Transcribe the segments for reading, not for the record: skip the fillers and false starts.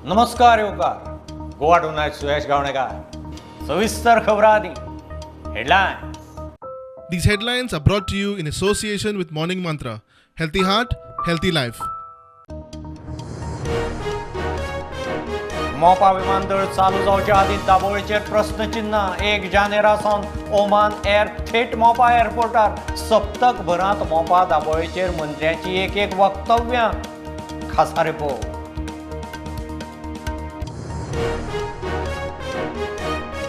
नमस्कार येवकार. गोवा टुनाइट सुयश गावणेकार. सविस्तर खबरां आदी headline. These headlines are brought to you in association with Morning Mantra. Healthy heart, healthy life. मोपा विमानतळ चालू जावच्या आदी दाबोळेचेर प्रश्नचिन्ह. 1 जानेरासावन ओमान एअर थेट मोपा एअरपोर्टार. सप्तक भरांत मोपा दाबोळेचेर मंत्र्याची एक वक्तव्यां. खासा रिपोर्ट.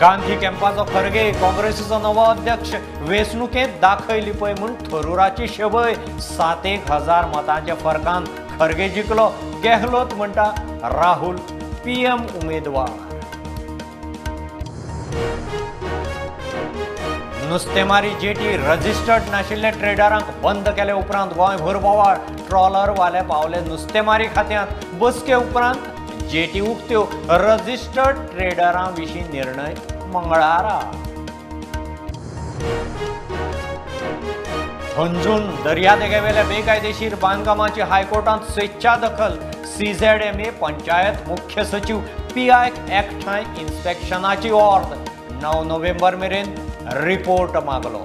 गांधी कॅम्पाचो खरगे. काँग्रेसीचो नवो अध्यक्ष. वेंचणुकेंत दाखयली पळय म्हूण थरुराची शबय. 7,000 मतांच्या फरकान खरगे जिखलो. गेहलोत म्हणटा राहुल पीएम उमेदवार. नुस्तेमारी जेटी रजिस्टर्ड नाशिल्ल्या ट्रेडरांक बंद केले उपरांत गोंयभर बोवाळ. ट्रॉलर वाले पावले नुस्तेमारी खात्यांत. बसके उपरांत जेटी उक्त्यो. रजिस्टर्ड ट्रेडरां विशीं निर्णय मंगळारा. हंजून दर्यादेगेवेल्या बेकायदेशीर बांदकामाची हायकोर्टांत स्वेच्छा दखल. CZMA पंचायत मुख्य सचिव PI एकठांय इन्स्पेक्शनाची ऑर्डर. 9 नोव्हेंबर मेरेन रिपोर्ट मागलो.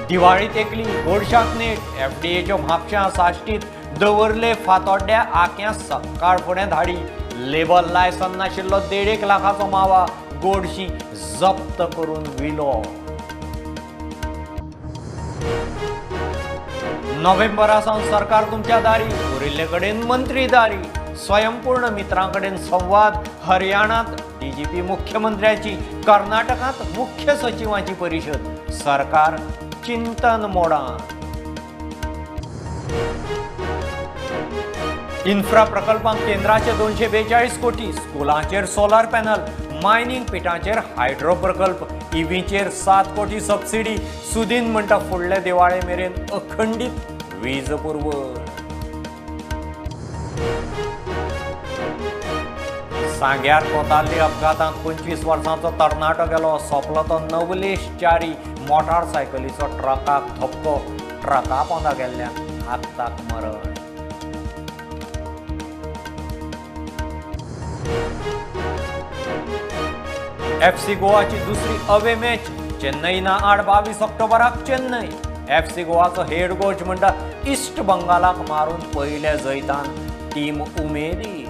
दिवाळी तेकली गोडशाक नेट. FDAच्यो म्हापशां साश्टीत दवरले फातोड्ड्या आक्यां सकाळ फुडें धाडी. लेबल लायसन नाशिल्लो 1.5 लाखाचो मावा. गोडशी जप्त करून विलो. नोव्हेंबरासावन सरकार तुमच्या दारी. उरिल्ले कडेन मंत्री दारी. स्वयंपूर्ण मित्रां कडेन संवाद. हरियाणात DGP मुख्यमंत्र्याची. कर्नाटकांत मुख्य सचिवांची परिशद. सरकार चिंतन मोडान. इन्फ्रा प्रकल्पांक केंद्राचे 242 कोटी. स्कुलांचेर सोलार पॅनल. मायनिंग पिटांचेर हायड्रो प्रकल्प. EVचेर 7 कोटी सबसिडी. सुदीन म्हणटा फुडले दिवाळे मेरेन अखंडीत वीज पुरवण. सांग्यार कोताल्ली अपघातांत 25 वर्सांचो तरणाटो गेलो. सोंपलो तो नवलेश च्यारी. मोटारसायकलीचो ट्रकाक धपको. ट्रका पोंदा गेल्ल्यान आत्ताक मरण. FC गोवाची दुसरी अवे मॅच. चेन्नईना आड 22 ऑक्टोबराक चेन्नई. FC गोवाचो हेड कोच म्हणटा इस्ट बंगालाक मारून पयल्या जैतान टीम उमेदीर.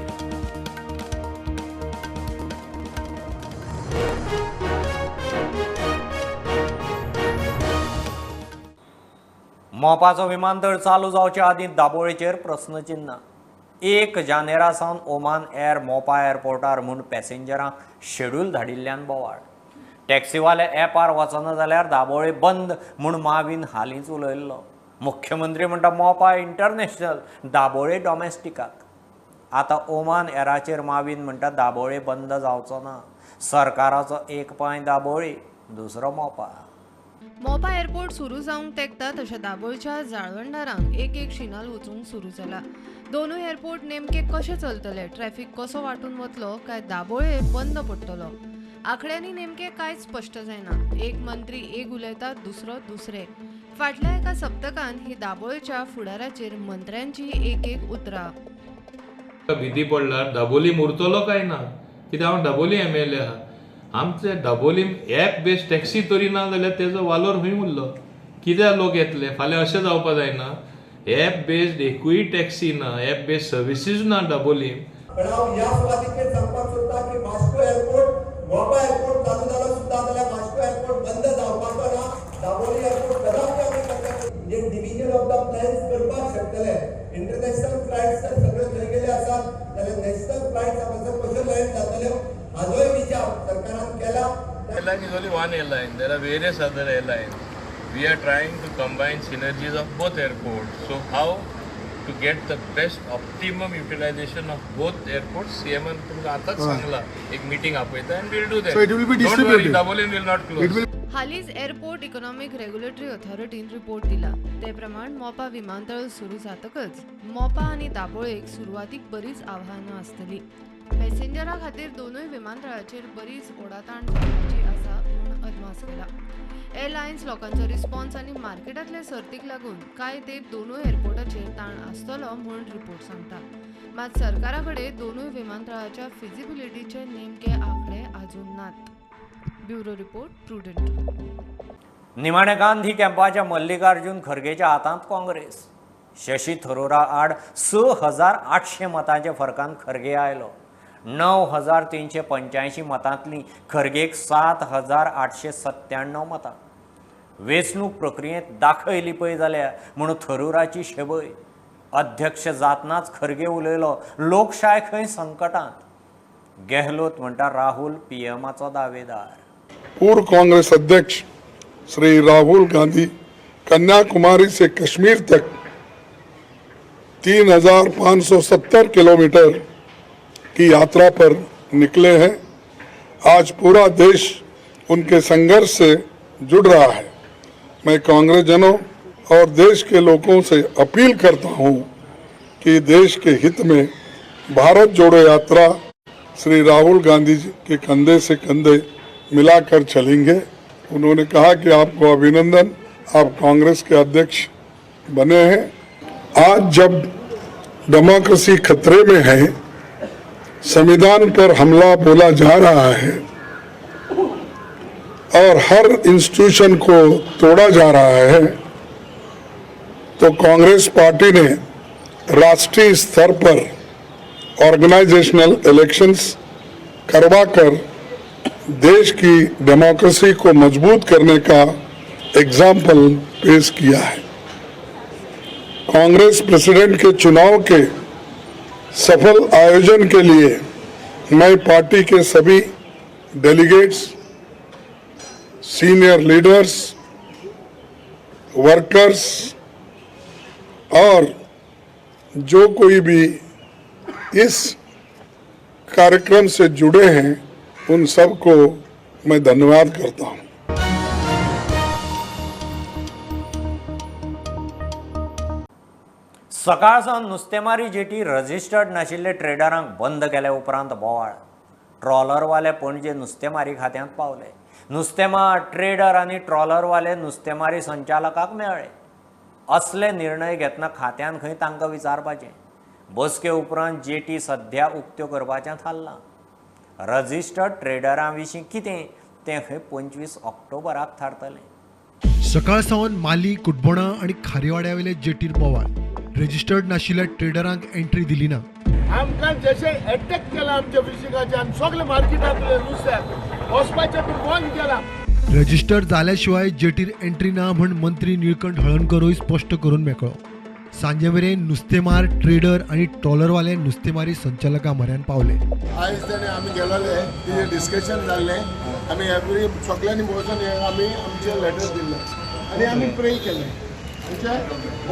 मोपाचो विमानतळ चालू जावच्या आदी दाबोळेचेर प्रश्नचिन्ह. 1 जानेरासावन ओमान एअर मोपा एअरपोर्टार म्हूण पॅसेंजरांक शेड्यूल धाडिल्ल्यान बोवाळ. टॅक्सीवाले ॲपार वचना जाल्यार दाबोळे बंद म्हूण माविन हालींच उलयल्लो. मुख्यमंत्री म्हणटा मोपा इंटरनॅशनल, दाबोळे डॉमेस्टिकाक. आतां ओमान एअराचेर माविन म्हणटा दाबोळे बंद जावचो ना. सरकाराचो एक पांय दाबोळे, दुसरो मोपा. मोपा एअरपोर्ट सुरू जावंक तेंकता तशें दाबोळच्या जाळवणदारांक एक शिनाल वचूंक सुरू जाला. दोनूय एअरपोर्ट नेमके कशे चलतले, ट्रॅफिक कसो वांटून वतलो काय दाबोळे बंद पडटलो, आंकड्यांनी नेमके कांयच स्पश्ट जायना. एक मंत्री एक उलयता, दुसरो दुसरे. फाटल्या एका सप्तकांत ही दाबोळच्या फुडाराचेर मंत्र्यांची एक उतरां. भीती पडल्यार दाबोली उरतलो काय ना, कित्याक हांव दाबोली MLA आहा. आमचे दाबोलीम ॲप बेस्ड टॅक्सी तरी ना जाल्यार तेजो वालोर खंय उरलो. कित्याक लोक येतले? फाल्यां अशें जावपा जायना ॲप बेस्ड एकूय टॅक्सी ना, ॲप बेस्ड सर्विसीस ना दाबोलीम. पण हांव ह्या सुवातेचेर सांगपाक सोदतां की वास्को एअरपोर्ट, मोपा एअरपोर्ट चालू जालो सुद्दां जाल्यार वास्को एअरपोर्ट बंद जावपाचो ना. दाबोली एअरपोर्ट कदापि आमी करपाक म्हणजे डिव्हिजन ऑफ द प्लॅन्स करपाक शकतले. इंटरनॅशनल फ्लायट्स जर सगळे थंय गेले आसात जाल्यार नॅशनल फ्लायट्स आमचो कश्यो लँड जातल्यो हाजोय विचार सरकारान केला. Airline is only one airline. There are various other airlines. We are trying to combine synergies of both airports. So how to get the best optimum utilization of both airports? CMN तुमकां आतांच सांगला एक meeting आपयता and we'll do that. So it will be Don't worry, distributed. Dabolin will not close. हालींच airport economic regulatory ऑथॉरिटीन report दिला. ते प्रमाण मोपा विमानतळ सुरू जातकच मोपा आनी दाबोळेक सुरवातीक बरीच आव्हानां आसतलीं. पॅसेंजरां खातीर दोनूय विमानतळाचेर बरीच ओडाताण जावपाची आसा म्हूण अदमास केला. एअरलायन्स लोकांचो रिस्पॉन्स आनी मार्केटांतले सर्तीक लागून कांय तेंप दोनूय एअरपोर्टाचेर ताण आसतलो म्हूण रिपोर्ट सांगता. मात सरकारा कडेन दोनूय विमानतळाच्या फिजिबिलिटीचे नेमके आंकडे अजून नात. Bureau report prudent. निमाणे गांधी कॅम्पाच्या मल्लिकार्जुन खरगेच्या हातांत काँग्रेस. शशी थरूरा आड 6,800 मतांच्या फरकान खरगे आयलो. 9,385 मतांतली खरगेक 7,897 मतां. वेंचणूक प्रक्रियेंत दाखयली पळय जाल्यार म्हूण थरूराची शेबय. अध्यक्ष जातनाच खरगे उलयलो लोकशाय खंय संकटांत. गेहलोत म्हणटा राहुल पीएमाचो दावेदार. पूर्व कांग्रेस अध्यक्ष श्री राहुल गांधी कन्याकुमारी से कश्मीर तक 3,570 किलोमीटर की यात्रा पर निकले हैं. आज पूरा देश उनके संघर्ष से जुड़ रहा है. मैं कांग्रेस जनों और देश के लोगों से अपील करता हूं कि देश के हित में भारत जोड़ो यात्रा श्री राहुल गांधी जी के कंधे से कंधे मिलाकर चलेंगे. उन्होंने कहा कि आपको अभिनंदन, आप कांग्रेस के अध्यक्ष बने हैं. आज जब डेमोक्रेसी खतरे में है, संविधान पर हमला बोला जा रहा है और हर इंस्टीट्यूशन को तोड़ा जा रहा है, तो कांग्रेस पार्टी ने राष्ट्रीय स्तर पर ऑर्गेनाइजेशनल इलेक्शंस करवाकर देश की डेमोक्रेसी को मजबूत करने का एग्जाम्पल पेश किया है. कांग्रेस प्रेसिडेंट के चुनाव के सफल आयोजन के लिए मैं पार्टी के सभी डेलीगेट्स, सीनियर लीडर्स, वर्कर्स और जो कोई भी इस कार्यक्रम से जुड़े हैं उन सबको मैं धन्यवाद करता हूं. सकाळसावन नुस्तेमारी जेटी रजिस्टर्ड नाशिल्ले ट्रेडरांक बंद केल्या उपरांत बोवाळ. ट्रॉलरवाले पणजे नुस्तेमारी खात्यांत पावले. नुस्तेमार, ट्रेडर आनी ट्रॉलरवाले नुस्तेमारी संचालकाक मेळ्ळे. असले निर्णय घेतना खात्यान खंय तांकां विचारपाचें. बसके उपरांत जेटी सध्या उक्त्यो करपाचें थारलां. रजिस्टर्ड ट्रेडरां विशीं कितें तें खंय 25 ऑक्टोबराक थारतलें. सकाळ सावन माली, कुडबोणा आणि खारेवाड्यावेले जेटीर बोवाळ. रजिस्टर्ड नाशिल्ल्या ट्रेडरांक एंट्री दिली ना. आमकां जशें अटॅक केला आमच्या फिशिंगाचे आनी सगळे मार्केटांतले नुस्त्याक वचपाचें बंद केला. रजिस्टर्ड जाल्याशिवाय जेटीर एंट्री ना म्हण मंत्री निळकंठ हळणकरूय स्पश्ट करून मेकळो. सांजे मेरेन नुस्तेमार, ट्रेडर आणि ट्रॉलरवाले नुस्तेमारी संचालकां म्हऱ्यान पावले. आयज ताणें आमी गेलोले, तिजें डिस्कशन जाल्लें. आमी एवरी सगळ्यांनी बसून आमी आमचें लेटर दिल्लें आनी आमी प्रे केलें. म्हणजे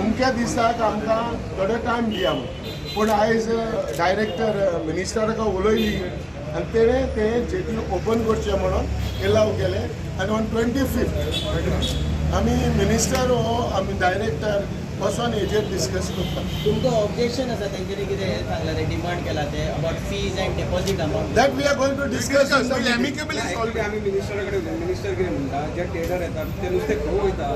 अमक्या दिसाक आमकां थोडो टायम दिया म्हणून. पूण आयज डायरेक्टर मिनिस्टराक उलयली आनी तेणें तें जेटी ओपन करचें म्हणून एलाव केलें. आनी ऑन 25 आमी मिनिस्टर हो आमी डायरेक्टर बसून हेजेर डिस्कस करता. तुमकां ऑब्जेक्शन आसा तेंच्यांनी कितें सांगलां ते डिमांड केला ते about fees and deposit amount. That we are going to discuss amicably. आम्ही मिनिस्टराकडे मिनिस्टर कितें म्हणटा जे टेलर येतात ते नुस्तें खंय वयता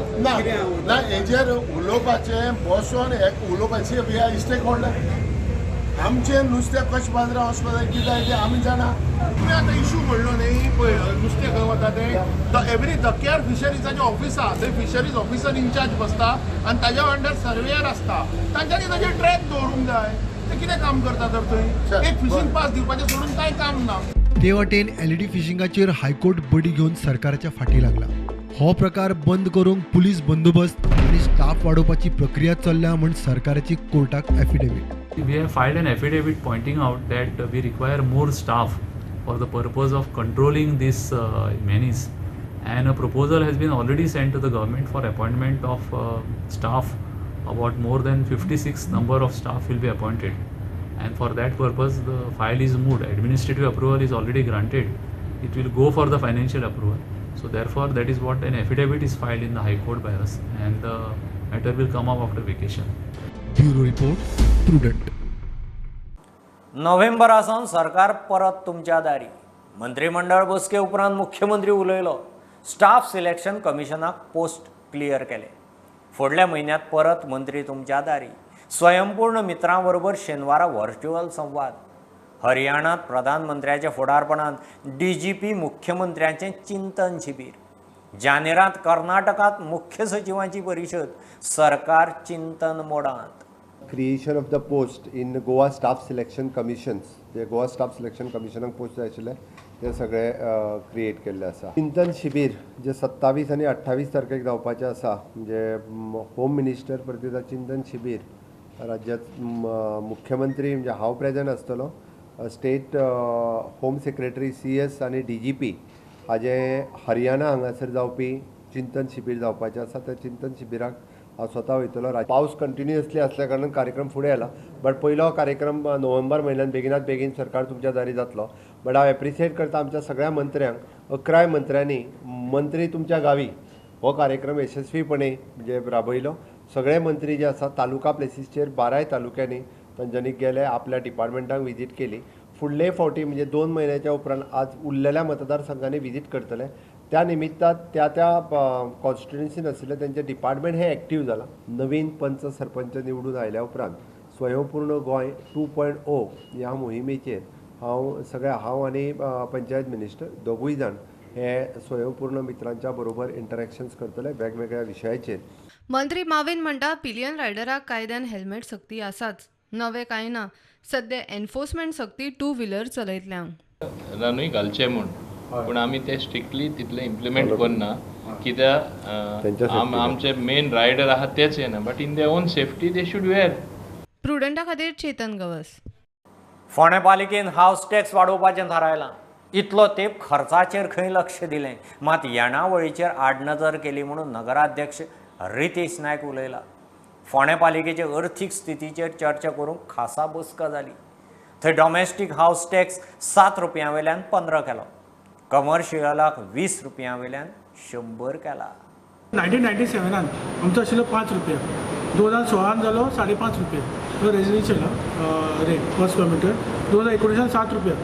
ना हेजेर उलोवपाचें बसून उलोवपाची वी आर स्टेक होल्डर. आमचें नुस्तें कशें बाजारां वचपाक कितें जाय तें आमी जाणा. तुमी आतां इशू म्हणलो न्ही पळय नुस्तें खंय वता तें एवरी दक्यार फिशरीजाचें ऑफिस आसा थंय फिशरीज ऑफिसर इन्चार्ज बसता आनी ताज्या अंडर सर्वेयर आसता. तांच्यांनी ताजेर ट्रॅक दवरूंक जाय. ते कितें काम करता तर थंय एक फिशींग पास दिवपाचें सोडून कांय काम ना. ते वाटेन एलईडी फिशिंगाचेर हायकोर्ट बडी घेवन सरकाराच्या फाटी लागला. हो प्रकार बंद करूंक पुलीस बंदोबस्त आणि स्टाफ वाडोवपाची प्रक्रिया चल्ल्या म्हण सरकाराची कोर्टाक affidavit. We have filed an affidavit pointing out that we require more staff for the purpose of controlling this menace, and a proposal has been already sent to the government for appointment of staff. About more than 56 number of staff will be appointed, and for that purpose the file is moved. Administrative approval is already granted. It will go for the financial approval. So therefore that is what an affidavit is filed in the High Court by us, and the matter will come up after vacation. Bureau report Prudent. नोव्हेंबरासावन सरकार परत तुमच्या दारी. मंत्रिमंडळ बसके उपरांत मुख्यमंत्री उलयलो. स्टाफ सिलेक्शन कमिशनाक पोस्ट क्लियर केले. फुडल्या म्हयन्यांत परत मंत्री तुमच्या दारी. स्वयंपूर्ण मित्रां बरोबर शेनवारा व्हर्च्युअल संवाद. हरियाणात प्रधानमंत्र्याच्या फुडारपणान DGP मुख्यमंत्र्यांचें चिंतन शिबीर. जानेरांत कर्नाटकांत मुख्य सचिवांची परिशद. सरकार चिंतन मोडांत. Creation of the post in Goa staff selection commissions जे गोवा स्टाफ सिलेक्शन कमिशनाक पोस्ट जाय आशिल्ले ते सगळे क्रिएट केल्ले आसा. चिंतन शिबीर जे 27 आनी 28 तारखेक जावपाचें आसा. म्हणजे होम मिनिस्टर प्रतिदा चिंतन शिबीर राज्यात मुख्यमंत्री म्हणजे हांव प्रेजेंट आसतलो. स्टेट होम सेक्रेटरी CS आनी DGP हाजे हरियाणा हांगासर जावपी चिंतन शिबीर जावपाचें आसा. त्या चिंतन शिबिराक हांव स्वता वयतलो. पावस कंटिन्युअसली आसल्या कारणान कार्यक्रम फुडें आयला. बट पयलो कार्यक्रम नोव्हेंबर म्हयन्यात बेगिनात बेगीन सरकार तुमच्या दारी जातलो. बट हांव एप्रिशिएट करता आमच्या सगळ्या मंत्र्यांक. 11 मंत्र्यांनी मंत्री तुमच्या गावी हो कार्यक्रम यशस्वीपणे म्हणजे राबयलो. सगळे मंत्री जे आसा तालुका प्लेसीसचेर 12 तालुक्यांनी तांच्यांनी गेले, आपल्या डिपार्टमेंटाक विजीट केली. फुडले फावटी म्हणजे 2 म्हयन्याच्या उपरांत आज उरलेल्या मतदारसंघांनी विजीट करतले. त्या निमित्तान त्या कॉन्स्टिट्युएन्सीन आशिल्ले तेंचे डिपार्टमेंट हे एक्टीव जाला. नवीन पंच सरपंच निवडून आयल्या उपरांत स्वयंपूर्ण गोंय 2.0 ह्या मोहिमेचेर हांव आनी पंचायत मिनिस्टर दोगूय जाण हे स्वयंपूर्ण मित्रांच्या बरोबर इंटरॅक्शन्स करतले वेगवेगळ्या विशयाचेर. मंत्री माविन म्हणटा पिलियन रायडराक कायद्यान हेल्मेट सक्ती आसाच. नवे कांय ना. सध्या एनफोर्समेंट सक्ती 2 व्हिलर चलयतल्यांक रानूय घालचें म्हूण. पूण आमी ते स्ट्रिक्टली तितले इम्प्लिमेंट करना. कित्याक आमचे मेन रायडर आहा तेच येना. But in their own safety they should wear. प्रुडंटा खातीर चेतन गवस. फोंडें पालिकेन हावस टॅक्स वाडोवपाचें थारायलां. इतलो तेंप खर्चाचेर खंय लक्ष दिलें. मात येणावळीचेर आडनजर केली म्हणून नगराध्यक्ष रितेश नायक उलयला. फोंडें पालिकेचे अर्थीक स्थितीचेर चर्चा करूंक खासा बसका जाली. थंय डॉमेस्टीक हावस टॅक्स 7 रुपयां वयल्यान 15 केलो. कमर्शियलाक 20 रुपयां वयल्यान 100 केला. 1997 आमचो आशिल्लो 5 रुपया. 2016 जालो 5.5 रुपया. तो residential rate per square metre. 2019 7 रुपया.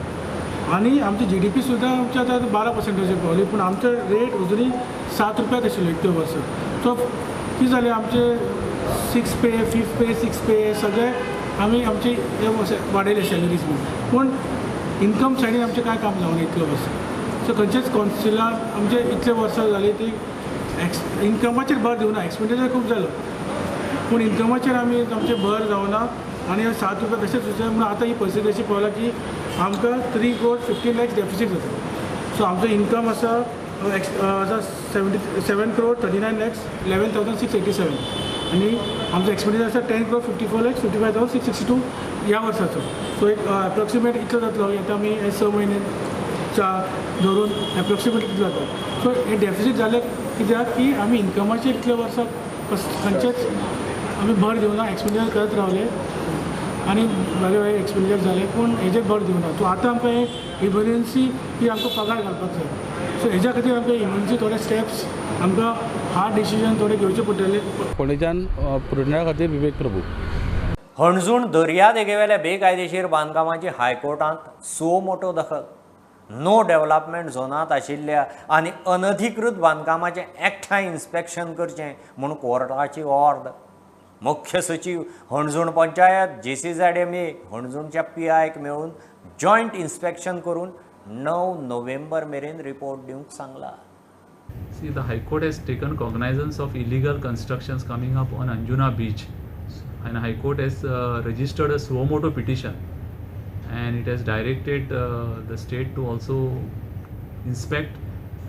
आणि आमची GDP सुद्धा आमच्या आतां 12% पावली. पूण आमचे रेट अजुनूय 7 रुपयाच आशिल्लो इतले वर्स. सो कितें जालें आमचे 6 पे 5 पे 6 पे सगळे आमी आमचे वाडयले सॅलरीज म्हणून. पूण इन्कम सायडीन आमचें कांय काम जावना इतले वर्स. सो खंयचेच कौन्सिलान आमचे इतले वर्सां जाली ती इन्कमाचेर भर दिवना. एक्सपेंडिचर खूब जालो पूण इन्कमाचेर आमी आमचे भर जावना. आनी 7 रुपया तशेंच उरचे म्हणून आतां ही परिस्थिती अशी पावला की आमकां 3 crore 15 lakhs डेफिसीट जाता. सो आमचो इन्कम आसा 7 crore 39 lakhs 11,687. आनी आमचो एक्सपेंडिचर आसा 10 crore 54 lakhs 55,662 ह्या वर्साचो. सो एक एप्रॉक्सिमेट इतलो जातलो. आतां आमी 6 म्हयन्याच्या धरून एप्रॉक्सिमेट इतलो जाता. सो हे डेफिसीट जाले कित्याक की आमी इन्कमाचेर इतल्या वर्सां खंयचेच आमी भर दिवना. एक्सपेंडिचर करत रावले आनी वेगळे एक्सपेंडिचर जाले पूण हेजेर भर दिवना. सो आतां आमकां इमर्जन्सी ही आमकां पगार घालपाक जाय. सो हेज्या खातीर आमकां इमर्जन्सी थोडे स्टेप्स आमकां हार्ड डिसिजन थोडे घेवचे पडटले. फोंडेच्यान प्रुडंटा खातीर विवेक प्रभू. हणजूण दर्या देगेवेल्या बेकायदेशीर बांदकामाची हायकोर्टांत सो मोठो दखल. नो डेव्हलपमेंट झोनांत आशिल्ल्या आनी अनधिकृत बांदकामाचें एकठांय इन्स्पेक्शन करचें म्हूण कोर्टाची ऑर्डर. मुख्य सचिव हणजूण पंचायत JCZMA हणजूणच्या PIक मेळून जॉयंट इन्स्पेक्शन करून 9 नोव्हेंबर मेरेन रिपोर्ट दिवंक सांगला. See, the High Court has taken cognizance of illegal constructions coming up on Anjuna Beach, and High Court has registered a suo motu petition, and it has directed the state to also inspect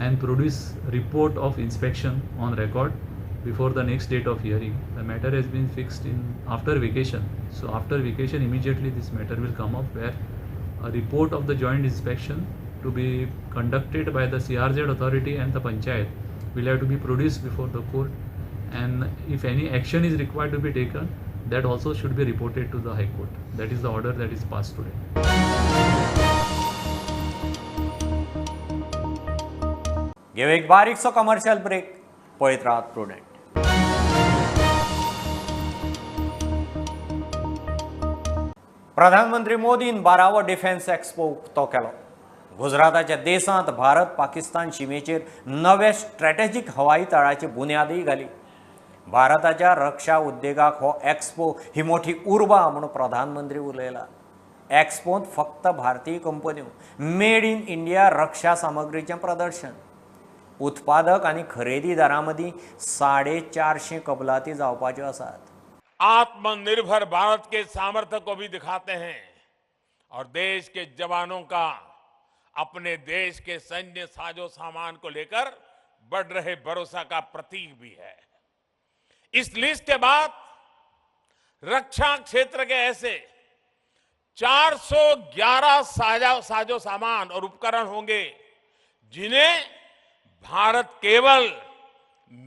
and produce report of inspection on record before the next date of hearing. The matter has been fixed after vacation. So after vacation, immediately this matter will come up, where a report of the joint inspection to be conducted by the CRZ authority and the panchayat will have to be produced before the court, and if any action is required to be taken, that also should be reported to the High Court. That is the order that is passed today. घेऊ एक बारीकसो commercial break. पळयत राहत prudent. प्रधानमंत्री मोदीन 12वो defence expo उक्तो केलो. गुजराताच्या देसांत भारत पाकिस्तान शिमेचेर नवे strategic हवाई तळाची बुन्यादय घाली. भारताच्या रक्षा उद्देगाक हो एक्सपो ही मोठी उर्बा म्हणून प्रधानमंत्री उलयला. एक्सपोंत फक्त भारतीय कंपन्यो मेड इन इंडिया रक्षा सामग्रीचें प्रदर्शन. उत्पादक आनी खरेदीदारां मदीं 450 कबलाती जावपाच्यो आसात. आत्मनिर्भर भारत के सामर्थ्य को भी दिखाते हैं और देश के जवानों का अपने देश के सैन्य साजो सामान को लेकर बढ़ रहे भरोसा का प्रतीक भी है. इस लिस्ट के बाद रक्षा क्षेत्र के ऐसे 411 साजो सामान और उपकरण होंगे जिन्हें भारत केवल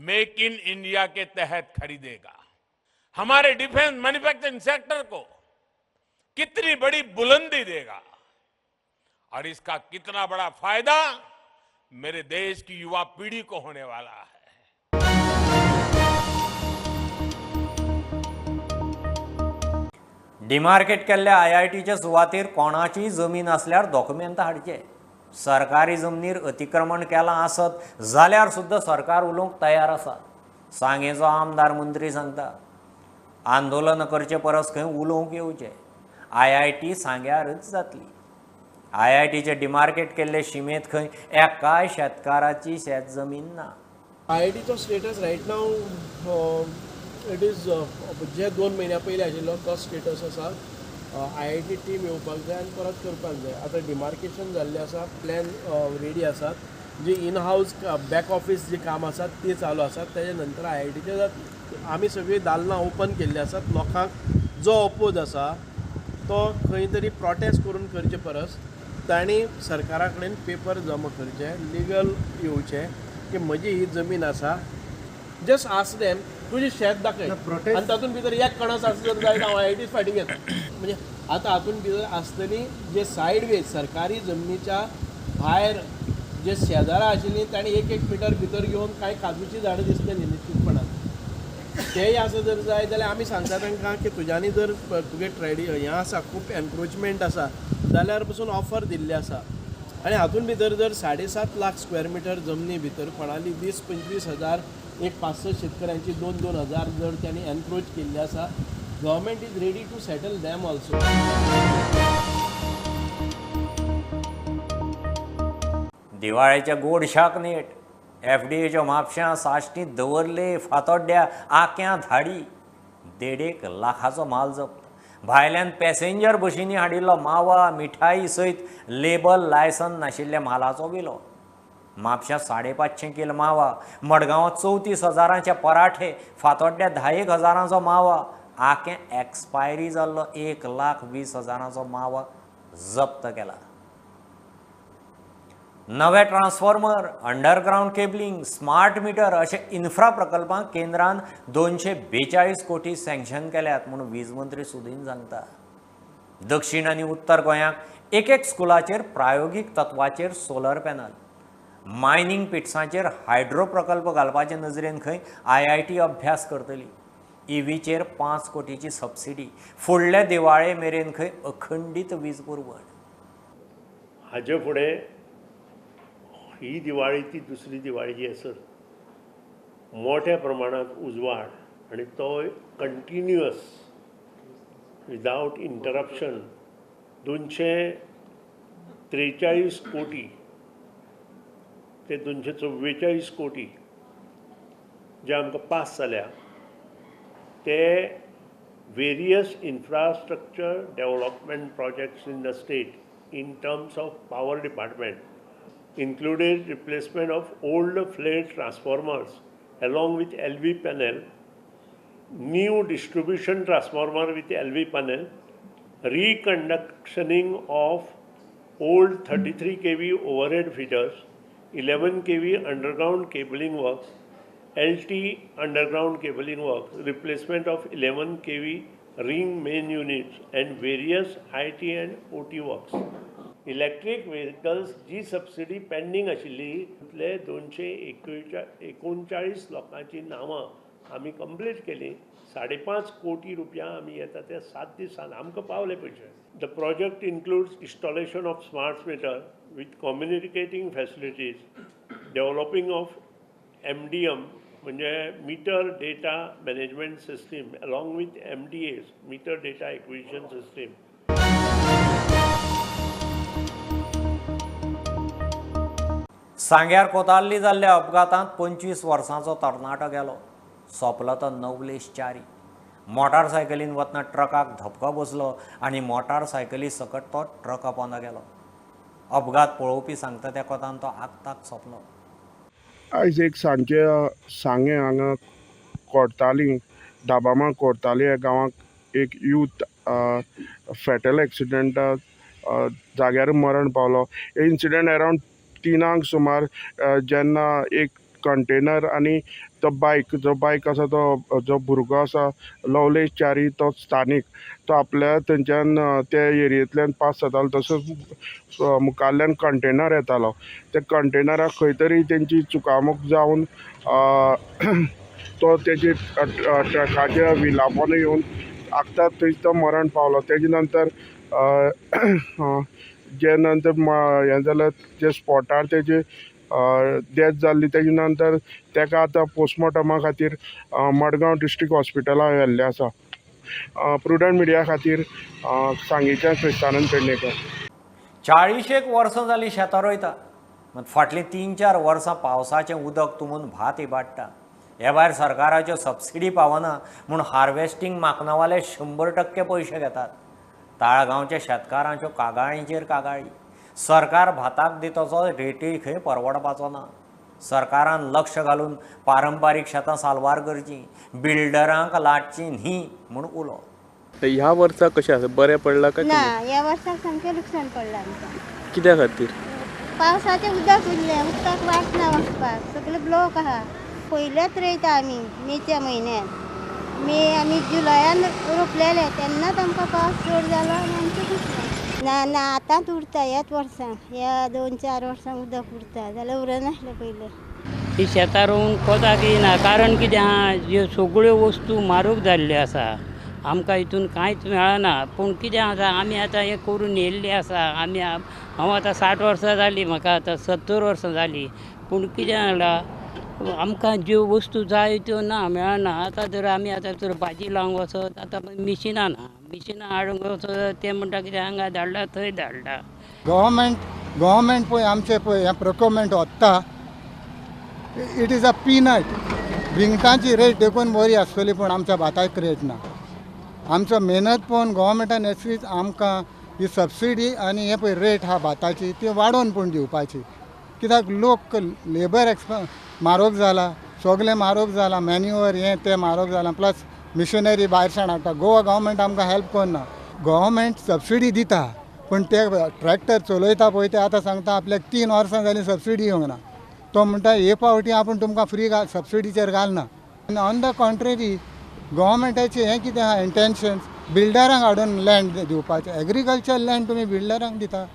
मेक इन इंडिया के तहत खरीदेगा. हमारे डिफेंस मैन्युफैक्चरिंग सेक्टर को कितनी बड़ी बुलंदी देगा और इसका कितना बड़ा फायदा मेरे देश की युवा पीढ़ी को होने वाला है. डिमार्केट केल्ल्या IITच्या सुवातेर कोणाचीय जमीन असल्यार डॉक्युमेंट हाडचे. सरकारी जमनीर अतिक्रमण केलां आसत जाल्यार सुद्दां सरकार उलोवंक तयार आसा. सांगेचो आमदार मंत्री सांगता. आंदोलन करचे परस खंय उलोवंक येवचें. IIT सांग्यारच जातली. IITचे डिमार्केट केल्ले शिमेंत खंय एकाय शेतकाराची शेत जमीन ना. IITचो status right now it is जे 2 म्हयन्या पयलीं आशिल्लो तो स्टेटस आसा. IIT टीम येवपाक जाय आनी परत करपाक जाय. आतां डिमार्केशन जाल्लें आसा, प्लॅन रेडी आसात. जी इन हावस बॅक ऑफिस जी काम आसात ती चालू आसात. तेजे नंतर IITचे जातली. आमी सगळीं दालनां ओपन केल्लीं आसात. लोकांक जो अपोज आसा तो खंय तरी प्रोटेस्ट करून करचे परस तांणी सरकारा कडेन पेपर जमा करचे, लिगल येवचे की म्हजी ही जमीन आसा. जस्ट आस्क देम तुजी शेत दाखय आनी तातूंत भितर एक कणस आसा जर जायत हांव IIT फाटीं घेता. म्हणजे आतां हातूंत भितर आसतली जे सायड वेज सरकारी जमनीच्या भायर जे शेजारा आशिल्लीं तांणी 1 मिटर भितर घेवन कांय काजूची झाडां दिसतलीं निश्चितपणान. तेय आसा जर जाय जाल्यार आमी सांगता तांकां की तुज्यांनी जर तुगे हें आसा खूब एनक्रोचमेंट आसा जाल्यार पसून ऑफर दिल्ली आसा. आनी हातूंत भितर जर 7.5 लाख स्क्वेअर मिटर जमनी भितर कोणाली 20-25 हजार एक 500 शेतकऱ्यांची 2-2 हजार जर त्यांनी एनक्रोच केल्ली आसा. Government is ready to settle them also. दिवाळेच्या गोडशाक नेट. FDAच्या म्हापशां साश्टीत दवरले फातोड्ड्या आक्या धाडी. 1.5 लाखाचो माल जप्त. भायल्यान पॅसेंजर बशींनी हाडिल्लो मावा मिठाई सयत लेबल लायसन नाशिल्ल्या मालाचो विलो. म्हापशां 550 किल मावा. मडगांवां 34 हजारांचे पराठे. फातोड्ड्या 10 हजारांचो मावा. आखें एक्सपायरी जाल्लो 1,20,000 मावा जप्त केला. नवे transformer, underground cabling, smart meter अशे इन्फ्रा प्रकल्पांक केंद्रान 242 कोटी सँक्शन केल्यात म्हणून वीज मंत्री सुदीन सांगता. दक्षिण आनी उत्तर गोंयांक एक स्कुलाचेर प्रायोगीक तत्वाचेर सोलर पॅनल. मायनिंग पिट्सांचेर हायड्रो प्रकल्प घालपाचे नजरेन खंय IIT अभ्यास करतली. EVचेर 5 कोटीची सबसिडी. फुडले दिवाळे मेरेन खंय अखंडीत वीज पुरवण. हाजे फुडें ही दिवाळी ती दुसरी दिवाळी जी आसत मोठ्या प्रमाणात उजवाड आनी तो कंटिन्युअस विदाउट इंटरप्शन 243 कोटी ते 244 कोटी जे आमकां पास जाल्या ते various infrastructure development projects in the state in terms of power department included replacement of old flat transformers along with LV panel, new distribution transformer with LV panel, reconductioning of old 33 kV overhead feeders, 11 kV underground cabling works, LT underground cabling works, replacement of 11 kV ring main units and various IT and OT works. Electric vehicles G subsidy pending आशिल्ली तितले 239 लोकांची नांवां आमी complete केली. 5.5 कोटी रुपया आमी येता ते 7 दिसान आमकां पावले पयशे. The project includes installation of smart meter with communicating facilities, developing of MDM, म्हणजे Meter Data Management System, along with MDAs, Meter Data Acquisition System. सांग्यार कोताल्ली जाल्ल्या अपघातांत 25 वर्सांचो तरणाटो गेलो. सोंपलो तो नवलेश च्यारी. मोटारसायकलीन वतना ट्रकाक धपको बसलो आनी मोटारसायकली सकट तो ट्रक अपोंदा गेलो. अपघात पळोवपी सांगता त्या कोतान तो आगताक सोंपलो. आयज एक सांजे सांगे हांगा कोर्ताली दाबामा कोर्ताली ह्या गांवांत एक यूथ फॅटल एक्सिडेंट जाग्यार मरण पावलो. हे इन्सिडंट अरावंड 3 सुमार जेन्ना एक कंटेनर आनी जो बायक आसा तो जो भुरगो आसा लवलेश च्यारी तो स्थानीक तो आपल्या थंयच्यान त्या एरियेंतल्यान पास जातालो. तसोच मुखारल्यान कंटेनर येतालो. त्या कंटेनराक खंय तरी तेंची चुकामूक जावन तो तेजे ट्रकाच्या व्हिला पोंदा येवन आगताक थंयच तो मरण पावलो. तेजे नंतर जे नंतर हें जालें जे स्पॉटार तेजे डेथ जाल्ली. तेजे नंतर तेका आतां पोस्टमॉर्टमा खातीर मडगांव डिस्ट्रिक्ट हॉस्पिटलांत व्हेल्लें आसा. प्रुडंट मिडिया खातीर सांगेच्यान क्रिस्तानंद पेडणेकर. 40 वर्सां जालीं शेतां रोयता. फाटलीं 3-4 वर्सां पावसाचें उदक तुमून भात इबाडटा. हे भायर सरकाराच्यो सबसिडी पावना म्हूण हार्वेस्टिंग माकनावाले 100% पयशे घेतात. ताळगांवच्या शेतकारांच्यो कागाळींचेर कागाळी. सरकार भाताक दितोचो रेटी खंय परवडपाचो ना. सरकारान लक्ष घालून पारंपारीक शेतां साल्वार करचीं, बिल्डरांक लाटचीं न्ही म्हूण उलो. ह्या वर्सा कशें आसा, बरें पडलां काय? ना, ह्या वर्साक सामकें लुकसाण पडलां आमकां. कित्या खातीर? पावसाचें उदक उरलें, उदकाक वाट ना वचपाक, सगळें ब्लॉक आहा. पयलेच रोयता आमी मेच्या म्हयन्यान. मे आमी जुलयान रोपलेले तेन्नाच आमकां पावस चड जालो आनी आमचें कुसलें. ना आतांच उरता ह्याच वर्सां. ह्या 2-4 वर्सां उदक उरता जाल्यार उरनासलें पयलें. ही शेतां रोवंक कोताक येना. कारण कितें आहा, ह्यो सगळ्यो वस्तू म्हारग जाल्ल्यो आसा. आमकां हितून कांयच मेळना. पूण कितें आसा, आमी आतां हें करून येयल्ले आसा. हांव आतां 60 वर्सां जालीं, म्हाका आतां 70 वर्सां जालीं. पूण कितें जालां, आमकां ज्यो वस्तू जाय त्यो ना, मेळना. आतां जर आमी जर भाजी लावंक वचत, आतां मिशिनां ना. मिशिनां हाडूंक वचत, ते म्हणटा कितें हांगा धाडला थंय धाडला. गव्हर्मेंट पळय आमचें पळय हें प्रोक्युरमेंट वता, इट इज अ पीनट. भिंगटांची रेट देखून बरी आसतली पूण आमच्या भाताक रेट ना. आमचो मेहनत पळोवन गव्हर्मेंटान एटलीस्ट आमकां ही सबसिडी आनी हे पळय रेट आहा भाताची ती वाडोवन पूण दिवपाची. कित्याक लोक लेबर म्हारग जाला, सगळें म्हारग जाला. मॅन्युअर हें तें म्हारग जालां. प्लस मिशनरी भायरच्यान हाडटा. गोवा गव्हर्मेंट आमकां हेल्प करना. गव्हर्मेंट सबसिडी दिता पूण ते ट्रॅक्टर चलयता पळय ते आतां सांगता आपल्याक 3 वर्सां जालीं सबसिडी येवंक ना. तो म्हणटा हे फावटी आपूण तुमकां फ्री सबसिडीचेर घालना. आनी ऑन द कॉन्ट्रेरी गव्हर्मेंटाचें हें कितें आहा इंटेन्शन्स बिल्डरांक हाडून लँड दिवपाचें. एग्रीकल्चर लँड तुमी बिल्डरांक दिता.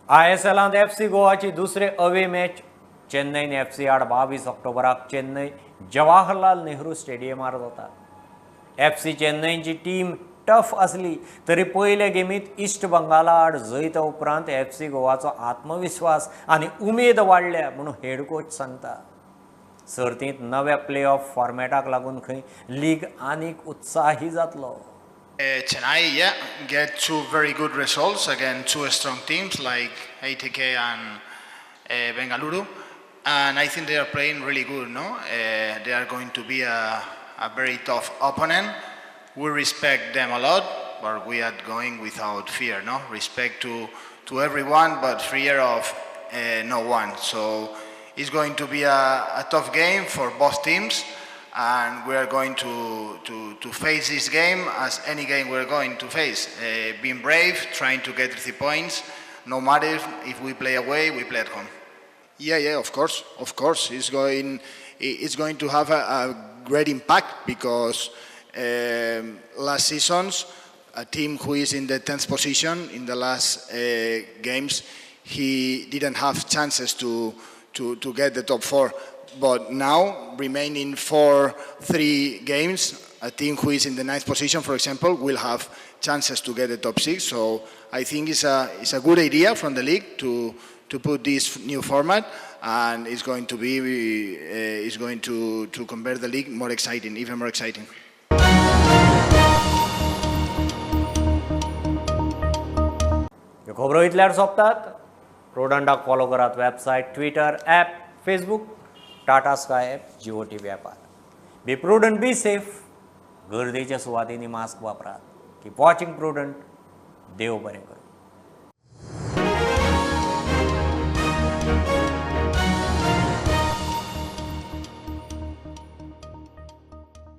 ISLांत FC गोवाची दुसरे अवे मॅच चेन्नईन FC आड 22 ऑक्टोबराक चेन्नई जवाहरलाल नेहरू स्टेडियमार जाता. FC चेन्नईची टीम टफ असली तरी पयले गेमीत इस्ट बंगाला आड जैत उपरांत FC गोवाचो आत्मविश्वास आनी उमेद वाडल्या म्हणून हेड कोच सांगता. सर्तींत नव्या प्ले ऑफ फॉर्मॅटाक लागून खंय लीग आनीक उत्साही जातलो. Chennai, get 2 very good results against 2 strong teams like ATK and Bengaluru, and I think they are playing really good. No, they are going to be a very tough opponent. We respect them a lot, but we are going without fear. No, respect to everyone, but fear of no one. So it's going to be a tough game for both teams. And we are going to face this game as any game we're going to face. Being brave, trying to get 3 points, no matter if we play away, we play at home. Yeah, of course. It's going to have a great impact because last seasons, a team who is in the 10th position in the last games, he didn't have chances to get the top 4. But now, remaining for 3 games, a team who is in the 9th position, for example, will have chances to get the top 6. So I think it's a good idea from the league to put this new format, and it's going to be to convert the league more exciting, even more exciting. ह्यो खबरो इतल्यार सोंपतात. प्रुडंटाक follow करात website, Twitter, app, Facebook, Tata Sky app, Jio TV ॲपार. Be Prudent, be safe. गर्देच्या सुवातींनी mask वापरात. Keep watching prudent. देव बरें करूं.